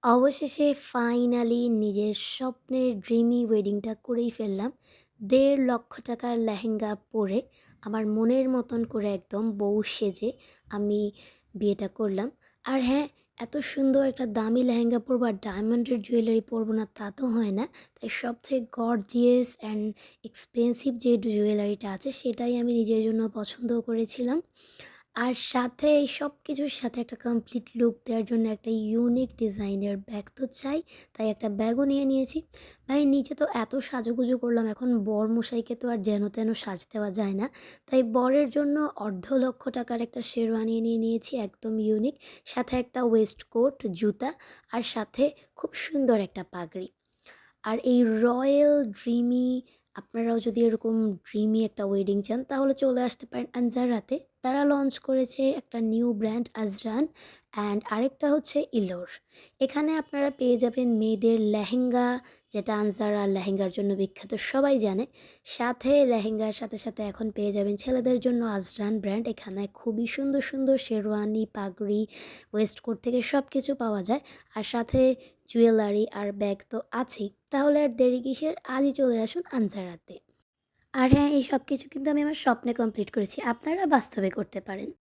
অবশেষে ফাইনালি নিজের স্বপ্নের ড্রিমি ওয়েডিংটা করেই ফেললাম। ১.৫ লক্ষ টাকার লেহেঙ্গা পরে আমার মনের মতন করে একদম বউ সেজে আমি বিয়েটা করলাম। আর হ্যাঁ, এত সুন্দর একটা দামি লেহেঙ্গা পরবো আর ডায়মন্ডের জুয়েলারি পরবো না তা তো হয় না। তাই সবচেয়ে গর্জিয়াস অ্যান্ড এক্সপেন্সিভ যে জুয়েলারিটা আছে সেটাই আমি নিজের জন্য পছন্দও করেছিলাম। আর সাথে এই সব কিছুর সাথে একটা কমপ্লিট লুক দেওয়ার জন্য একটা ইউনিক ডিজাইনের ব্যাগ তো চাই, তাই একটা ব্যাগও নিয়ে নিয়েছি। ভাই নিচে তো এত সাজুগুজু করলাম, এখন বরমশাইকে তো আর যেন তেন সাজ দেওয়া যায় না। তাই বরের জন্য ১.৫ লক্ষ টাকার একটা শেরওয়ানি নিয়ে নিয়েছি, একদম ইউনিক। সাথে একটা ওয়েস্ট কোট, জুতা আর সাথে খুব সুন্দর একটা পাগড়ি। আর এই রয়্যাল ড্রিমি, আপনারাও যদি এরকম ড্রিমি একটা ওয়েডিং চান তাহলে চলে আসতে পারেন আনজারাতে। তারা লঞ্চ করেছে একটা নিউ ব্র্যান্ড আজরান, অ্যান্ড আরেকটা হচ্ছে ইলোর। এখানে আপনারা পেয়ে যাবেন মেয়েদের লেহেঙ্গা, যেটা আনজারা লেহেঙ্গার জন্য বিখ্যাত সবাই জানে। সাথে লেহেঙ্গার সাথে সাথে এখন পেয়ে যাবেন ছেলেদের জন্য আজরান ব্র্যান্ড। এখানে খুবই সুন্দর সুন্দর শেরওয়ানি, পাগড়ি, ওয়েস্টকোট থেকে সব কিছু পাওয়া যায়। আর সাথে জুয়েলারি আর ব্যাগ তো আছেই। তাহলে আর দেরি কিসের, আজই চলে আসুন আনজারাতে। আর হ্যাঁ, এই সব কিছু কিন্তু আমি আমার স্বপ্নে কমপ্লিট করেছি, আপনারা বাস্তবে করতে পারেন।